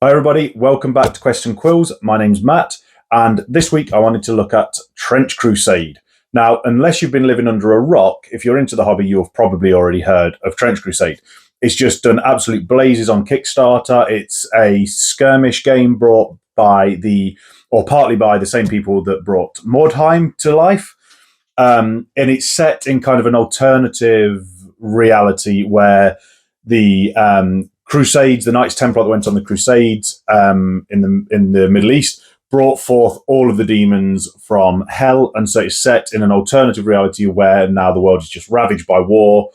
Hi everybody, welcome back to Question Quills. My name's Matt, and this week I wanted to look at Trench Crusade. Now, unless you've been living under a rock, if you're into the hobby, you have probably already heard of Trench Crusade. It's just done absolute blazes on Kickstarter. It's a skirmish game brought by partly by the same people that brought Mordheim to life. And it's set in kind of an alternative reality where the Crusades, the Knights Templar that went on the Crusades in the Middle East, brought forth all of the demons from hell, and so it's set in an alternative reality where now the world is just ravaged by war.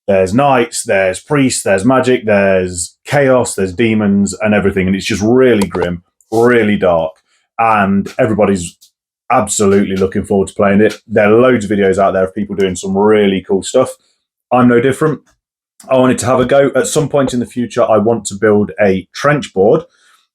There's knights, there's priests, there's magic, there's chaos, there's demons, and everything, and it's just really grim, really dark, and everybody's absolutely looking forward to playing it. There are loads of videos out there of people doing some really cool stuff. I'm no different. I wanted to have a go. At some point in the future, I want to build a trench board.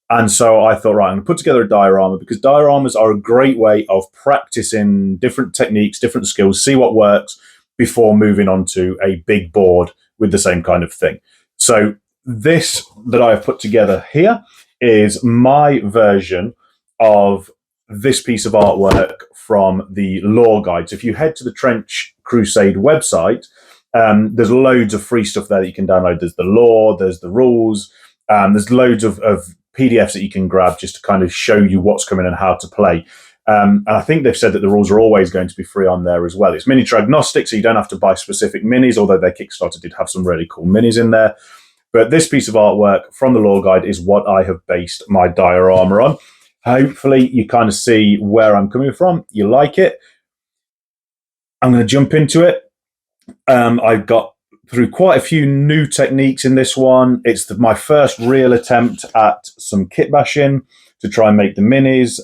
And so I thought, right, I'm going to put together a diorama, because dioramas are a great way of practicing different techniques, different skills, see what works before moving on to a big board with the same kind of thing. So this that I have put together here is my version of this piece of artwork from the lore guide. So if you head to the Trench Crusade website, there's loads of free stuff there that you can download. There's the lore, there's the rules, there's loads of PDFs that you can grab just to kind of show you what's coming and how to play. And I think they've said that the rules are always going to be free on there as well. It's miniature agnostic, so you don't have to buy specific minis, although their Kickstarter did have some really cool minis in there. But this piece of artwork from the lore guide is what I have based my diorama on. Hopefully you kind of see where I'm coming from. You like it. I'm going to jump into it. I've got through quite a few new techniques in this one. It's my first real attempt at some kitbashing to try and make the minis,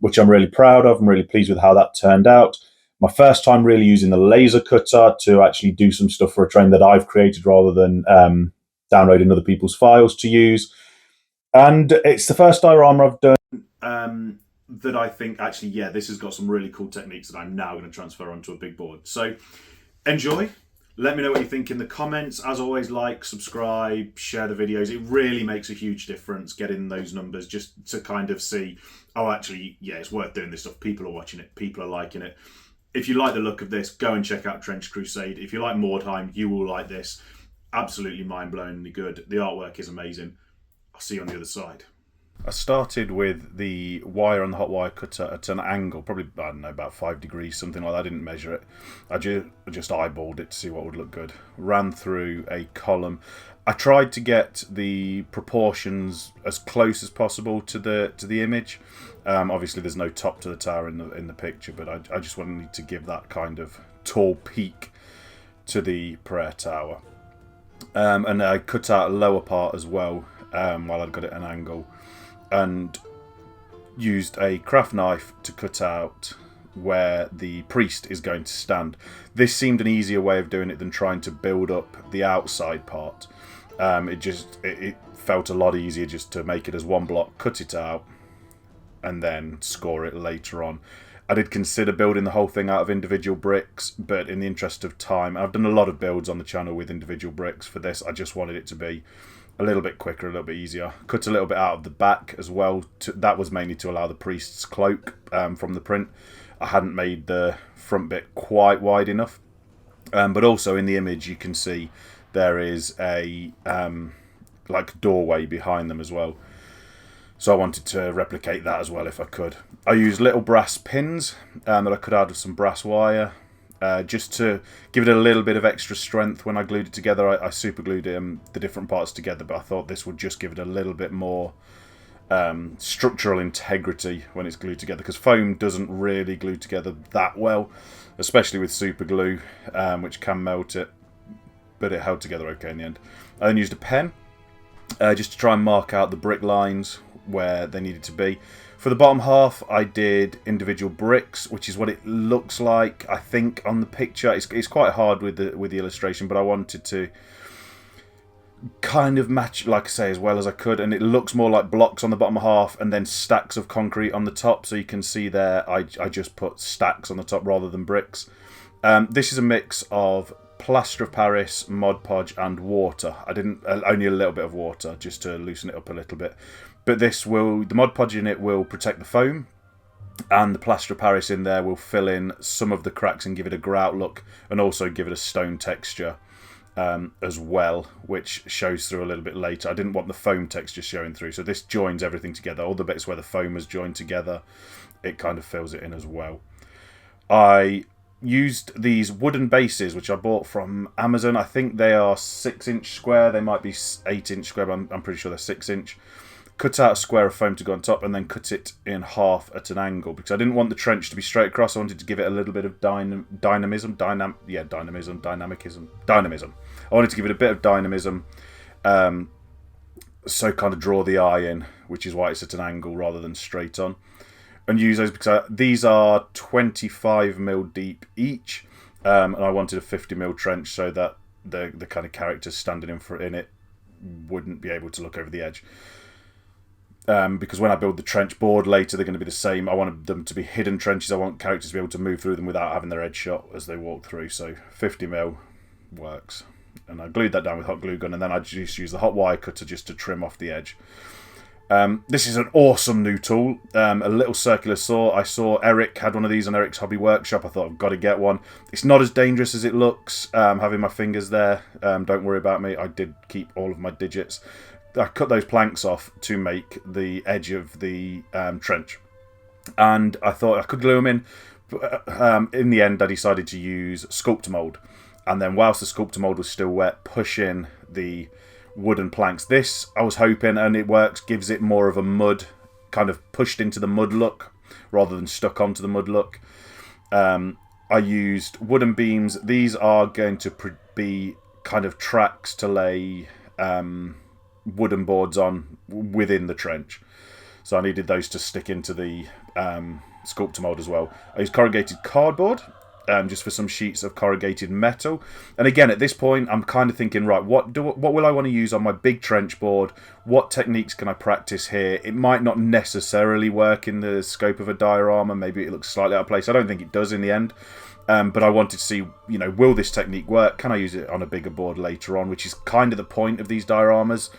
which I'm really proud of. I'm really pleased with how that turned out. My first time really using the laser cutter to actually do some stuff for a train that I've created rather than downloading other people's files to use. And it's the first diorama I've done that I think actually, yeah, this has got some really cool techniques that I'm now going to transfer onto a big board. So enjoy. Let me know what you think in the comments. As always, like, subscribe, share the videos. It really makes a huge difference getting those numbers just to kind of see, oh, actually, yeah, it's worth doing this stuff. People are watching it. People are liking it. If you like the look of this, go and check out Trench Crusade. If you like Mordheim, you will like this. Absolutely mind-blowingly good. The artwork is amazing. I'll see you on the other side. I started with the wire on the hot wire cutter at an angle, probably, I don't know, about 5 degrees, something like that. I didn't measure it. I just eyeballed it to see what would look good. Ran through a column. I tried to get the proportions as close as possible to the image. Obviously, there's no top to the tower in the picture, but I just wanted to give that kind of tall peak to the prayer tower. And I cut out a lower part as well while I'd got it at an angle, and used a craft knife to cut out where the priest is going to stand. This seemed an easier way of doing it than trying to build up the outside part. It felt a lot easier just to make it as one block, cut it out, and then score it later on. I did consider building the whole thing out of individual bricks, but in the interest of time, I've done a lot of builds on the channel with individual bricks. For this, I just wanted it to be a little bit quicker, a little bit easier. Cut a little bit out of the back as well. That was mainly to allow the priest's cloak from the print. I hadn't made the front bit quite wide enough. But also in the image you can see there is a like doorway behind them as well. So I wanted to replicate that as well if I could. I used little brass pins that I cut out of some brass wire. Just to give it a little bit of extra strength when I glued it together. I super glued the different parts together, but I thought this would just give it a little bit more structural integrity when it's glued together, because foam doesn't really glue together that well, especially with super glue, which can melt it, but it held together okay in the end. I then used a pen just to try and mark out the brick lines where they needed to be. For the bottom half, I did individual bricks, which is what it looks like, I think, on the picture. It's quite hard with the illustration, but I wanted to kind of match, like I say, as well as I could. And it looks more like blocks on the bottom half and then stacks of concrete on the top. So you can see there, I just put stacks on the top rather than bricks. This is a mix of plaster of Paris, Mod Podge, and water. I didn't only a little bit of water just to loosen it up a little bit. But the Mod Podge in it will protect the foam, and the plaster of Paris in there will fill in some of the cracks and give it a grout look, and also give it a stone texture as well, which shows through a little bit later. I didn't want the foam texture showing through, so this joins everything together. All the bits where the foam is joined together, it kind of fills it in as well. I used these wooden bases, which I bought from Amazon. I think they are 6-inch square. They might be 8-inch square, but I'm pretty sure they're 6-inch. Cut out a square of foam to go on top, and then cut it in half at an angle, because I didn't want the trench to be straight across. I wanted to give it a little bit of dynamism. I wanted to give it a bit of dynamism, so kind of draw the eye in, which is why it's at an angle rather than straight on. And use those because these are 25mm deep each, and I wanted a 50mm trench so that the kind of characters standing in it wouldn't be able to look over the edge. Because when I build the trench board later, they're going to be the same. I wanted them to be hidden trenches. I want characters to be able to move through them without having their edge shot as they walk through. So 50mm works. And I glued that down with hot glue gun, and then I just used the hot wire cutter just to trim off the edge. This is an awesome new tool, a little circular saw. I saw Eric had one of these on Eric's Hobby Workshop. I thought, I've got to get one. It's not as dangerous as it looks, having my fingers there. Don't worry about me. I did keep all of my digits. I cut those planks off to make the edge of the trench. And I thought I could glue them in. In the end, I decided to use Sculptor mould. And then whilst the Sculptor mould was still wet, push in the wooden planks. This, I was hoping, and it works, gives it more of a mud, kind of pushed into the mud look, rather than stuck onto the mud look. I used wooden beams. These are going to be kind of tracks to lay wooden boards on within the trench. So I needed those to stick into the Sculptor mould as well. I used corrugated cardboard, just for some sheets of corrugated metal. And again, at this point, I'm kind of thinking, right, what will I want to use on my big trench board? What techniques can I practice here? It might not necessarily work in the scope of a diorama. Maybe it looks slightly out of place. I don't think it does in the end. But I wanted to see, will this technique work? Can I use it on a bigger board later on? Which is kind of the point of these dioramas.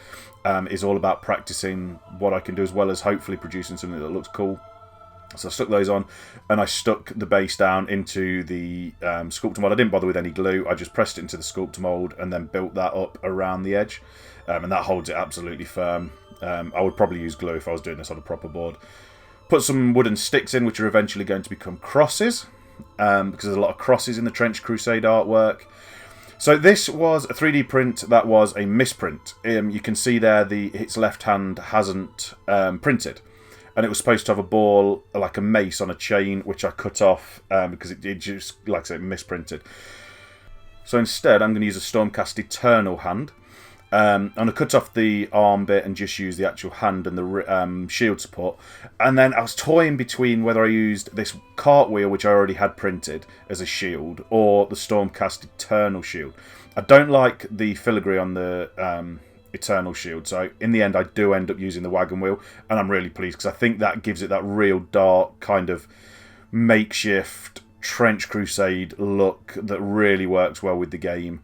Is all about practicing what I can do, as well as hopefully producing something that looks cool. So I stuck those on, and I stuck the base down into the Sculptor mould. I didn't bother with any glue. I just pressed it into the Sculptor mould and then built that up around the edge. And that holds it absolutely firm. I would probably use glue if I was doing this on a proper board. Put some wooden sticks in, which are eventually going to become crosses, because there's a lot of crosses in the Trench Crusade artwork. So this was a 3D print that was a misprint. You can see there its left hand hasn't printed. And it was supposed to have a ball, like a mace on a chain, which I cut off because it just, like I said, misprinted. So instead, I'm going to use a Stormcast Eternal hand. I'm going to cut off the arm bit and just use the actual hand and the shield support. And then I was toying between whether I used this cartwheel, which I already had printed as a shield, or the Stormcast Eternal shield. I don't like the filigree on the Eternal shield, so in the end I do end up using the wagon wheel, and I'm really pleased because I think that gives it that real dark kind of makeshift Trench Crusade look that really works well with the game.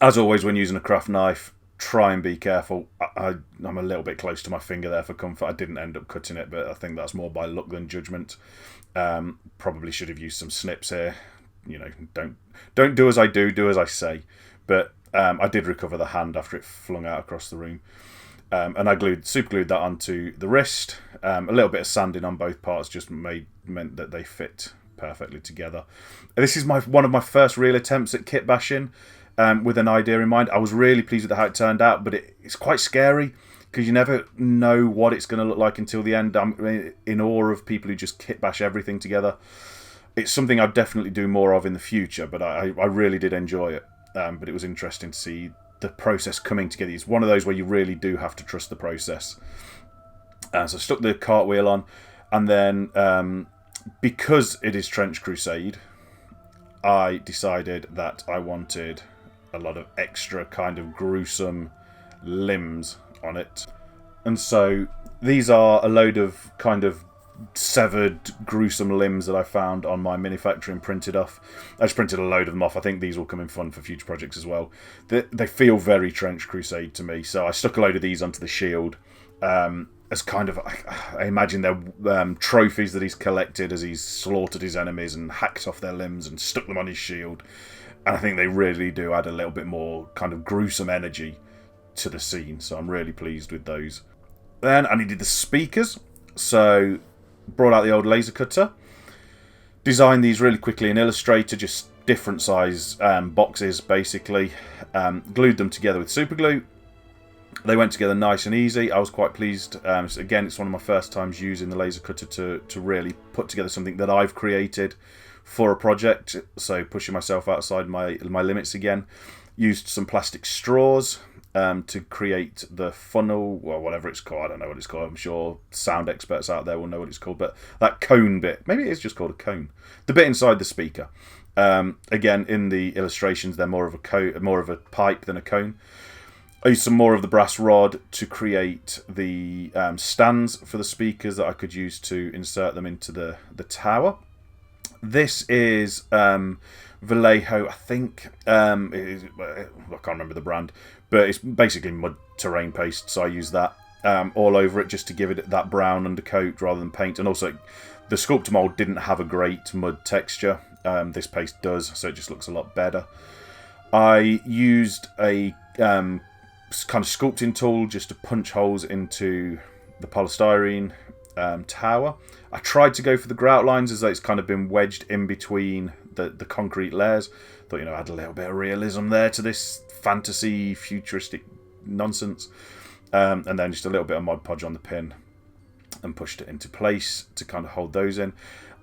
As always, when using a craft knife, try and be careful. I'm a little bit close to my finger there for comfort. I didn't end up cutting it, but I think that's more by luck than judgment. Probably should have used some snips here. Don't do as I do as I say. But I did recover the hand after it flung out across the room. And I super glued that onto the wrist. A little bit of sanding on both parts just meant that they fit perfectly together. This is one of my first real attempts at kit bashing with an idea in mind. I was really pleased with how it turned out, but it's quite scary because you never know what it's going to look like until the end. I'm in awe of people who just kit bash everything together. It's something I'd definitely do more of in the future, but I really did enjoy it. But it was interesting to see the process coming together. It's one of those where you really do have to trust the process. So I stuck the cartwheel on, and then because it is Trench Crusade, I decided that I wanted a lot of extra kind of gruesome limbs on it. And so these are a load of kind of severed, gruesome limbs that I found on my Minifactory and printed off. I just printed a load of them off. I think these will come in fun for future projects as well. They feel very Trench Crusade to me, so I stuck a load of these onto the shield as kind of, I imagine they're trophies that he's collected as he's slaughtered his enemies and hacked off their limbs and stuck them on his shield. And I think they really do add a little bit more kind of gruesome energy to the scene, so I'm really pleased with those. Then I needed the speakers, so brought out the old laser cutter, designed these really quickly in Illustrator, just different size boxes basically, glued them together with super glue. They went together nice and easy. I was quite pleased. So again, it's one of my first times using the laser cutter to really put together something that I've created for a project, so pushing myself outside my limits again. Used some plastic straws to create the funnel, or whatever it's called. I don't know what it's called. I'm sure sound experts out there will know what it's called. But that cone bit, maybe it is just called a cone. The bit inside the speaker. Again, in the illustrations, they're more of a pipe than a cone. I used some more of the brass rod to create the stands for the speakers that I could use to insert them into the tower. This is Vallejo, I think. I can't remember the brand, but it's basically mud terrain paste, so I use that all over it just to give it that brown undercoat rather than paint. And also, the sculptor mold didn't have a great mud texture. This paste does, so it just looks a lot better. I used a kind of sculpting tool just to punch holes into the polystyrene tower. I tried to go for the grout lines as though it's kind of been wedged in between the concrete layers. Thought, add a little bit of realism there to this fantasy futuristic nonsense. And then just a little bit of Mod Podge on the pin and pushed it into place to kind of hold those in.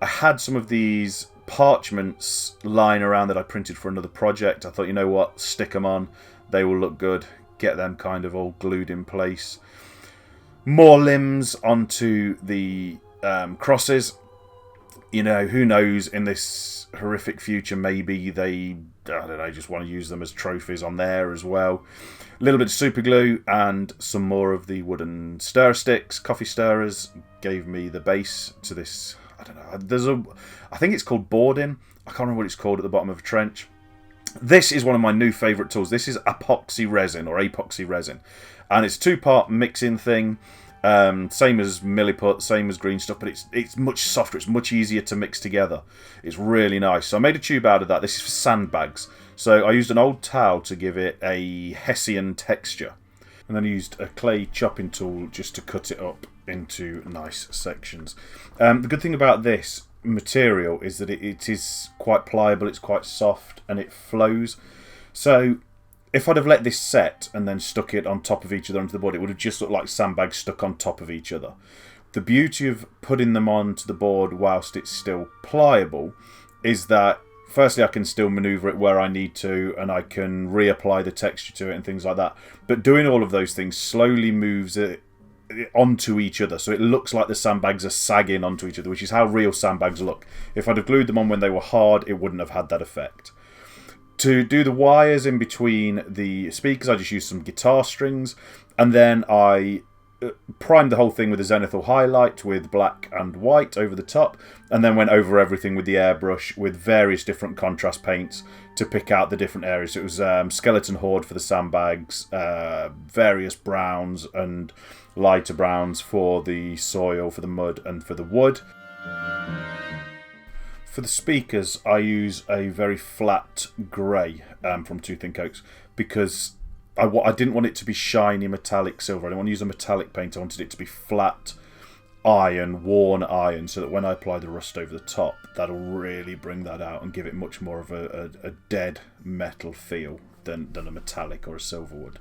I had some of these parchments lying around that I printed for another project. I thought, you know what, stick them on. They will look good. Get them kind of all glued in place. More limbs onto the crosses. Who knows, in this horrific future, maybe they, I don't know, just want to use them as trophies on there as well. A little bit of super glue and some more of the wooden stir sticks, coffee stirrers, gave me the base to this. I don't know. I think it's called boarding. I can't remember what it's called at the bottom of a trench. This is one of my new favourite tools. This is epoxy resin, and it's a two-part mixing thing. Same as milliput, same as green stuff, but it's much softer. It's much easier to mix together. It's really nice. So I made a tube out of that. This is for sandbags. So I used an old towel to give it a Hessian texture, and then I used a clay chopping tool just to cut it up into nice sections. The good thing about this material is that it is quite pliable, it's quite soft, and it flows. So if I'd have let this set and then stuck it on top of each other onto the board, it would have just looked like sandbags stuck on top of each other. The beauty of putting them onto the board whilst it's still pliable is that firstly I can still maneuver it where I need to, and I can reapply the texture to it and things like that. But doing all of those things slowly moves it onto each other, so it looks like the sandbags are sagging onto each other, which is how real sandbags look. If I'd have glued them on when they were hard, it wouldn't have had that effect. To do the wires in between the speakers, I just used some guitar strings, and then I primed the whole thing with a zenithal highlight with black and white over the top, and then went over everything with the airbrush with various different contrast paints to pick out the different areas. So it was skeleton horde for the sandbags, various browns and lighter browns for the soil, for the mud, and for the wood. For the speakers, I use a very flat grey from Two Thin Coats because I didn't want it to be shiny metallic silver. I didn't want to use a metallic paint. I wanted it to be flat iron, worn iron, so that when I apply the rust over the top, that'll really bring that out and give it much more of a dead metal feel than a metallic or a silver would.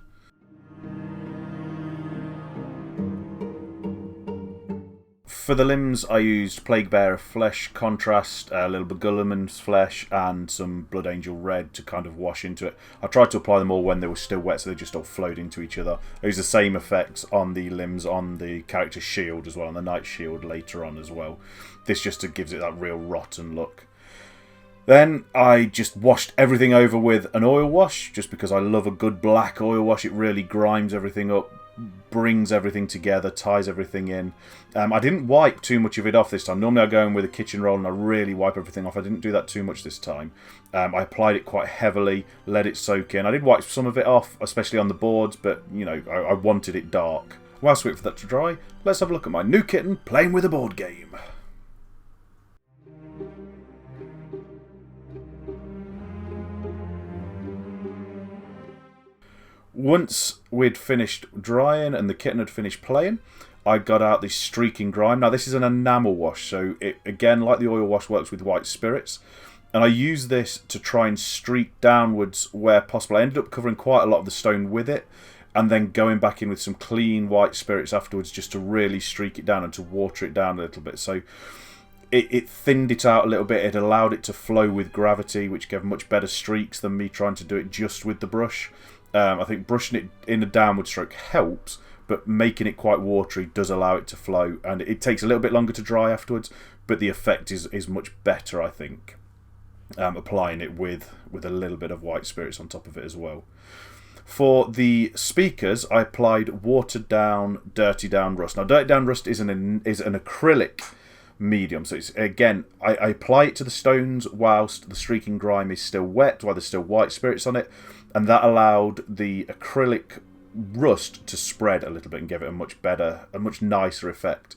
For the limbs, I used Plague Bearer flesh contrast, a little bit Guilliman's flesh, and some Blood Angel red to kind of wash into it. I tried to apply them all when they were still wet, so they just all flowed into each other. I used the same effects on the limbs on the character's shield as well, on the knight shield later on as well. This just gives it that real rotten look. Then I just washed everything over with an oil wash, just because I love a good black oil wash. It really grimes everything up brings everything together, ties everything in. I didn't wipe too much of it off this time. Normally I go in with a kitchen roll and I really wipe everything off. I didn't do that too much this time. I applied it quite heavily, let it soak in. I did wipe some of it off, especially on the boards, but you know, I wanted it dark. Whilst we wait for that to dry, let's have a look at my new kitten playing with a board game. Once we'd finished drying and the kitten had finished playing, I got out the streaking grime. Now this is an enamel wash, so it, again, like the oil wash, works with white spirits. And I used this to try and streak downwards where possible. I ended up covering quite a lot of the stone with it, and then going back in with some clean white spirits afterwards just to really streak it down and to water it down a little bit. So it thinned it out a little bit. It allowed it to flow with gravity, which gave much better streaks than me trying to do it just with the brush. I think brushing it in a downward stroke helps, but making it quite watery does allow it to flow, and it takes a little bit longer to dry afterwards, but the effect is much better, I think, applying it with a little bit of white spirits on top of it as well. For the speakers, I applied watered down, dirty down rust. Now, dirty down rust is an acrylic medium, so it's, again, I apply it to the stones whilst the streaking grime is still wet, while there's still white spirits on it, and that allowed the acrylic rust to spread a little bit and give it a much nicer effect.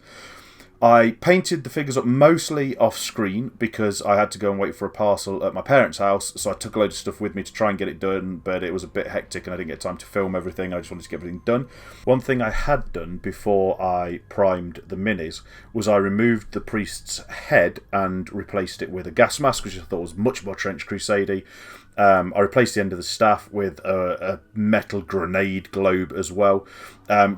I painted the figures up mostly off screen because I had to go and wait for a parcel at my parents' house, so I took a load of stuff with me to try and get it done, but it was a bit hectic and I didn't get time to film everything. I just wanted to get everything done. One thing I had done before I primed the minis was I removed the priest's head and replaced it with a gas mask, which I thought was much more Trench Crusade-y. I replaced the end of the staff with a metal grenade globe as well,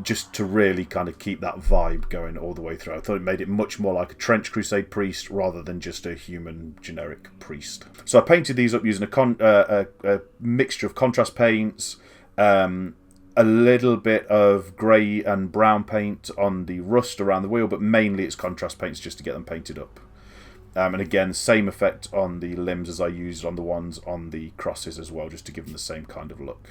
just to really kind of keep that vibe going all the way through. I thought it made it much more like a Trench Crusade priest rather than just a human generic priest. So I painted these up using a mixture of contrast paints, a little bit of grey and brown paint on the rust around the wheel, but mainly it's contrast paints just to get them painted up. And again, same effect on the limbs as I used on the ones on the crosses as well, just to give them the same kind of look.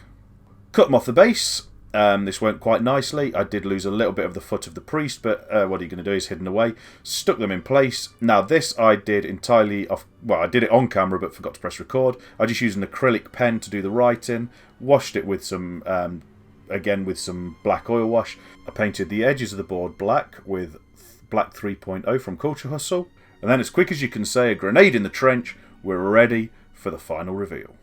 Cut them off the base. This went quite nicely. I did lose a little bit of the foot of the priest, but what are you going to do? It's hidden away. Stuck them in place. Now this I did entirely off, well, I did it on camera but forgot to press record. I just used an acrylic pen to do the writing, washed it with some, again with some black oil wash. I painted the edges of the board black with black 3.0 from Culture Hustle. And then, as quick as you can say a grenade in the trench, we're ready for the final reveal.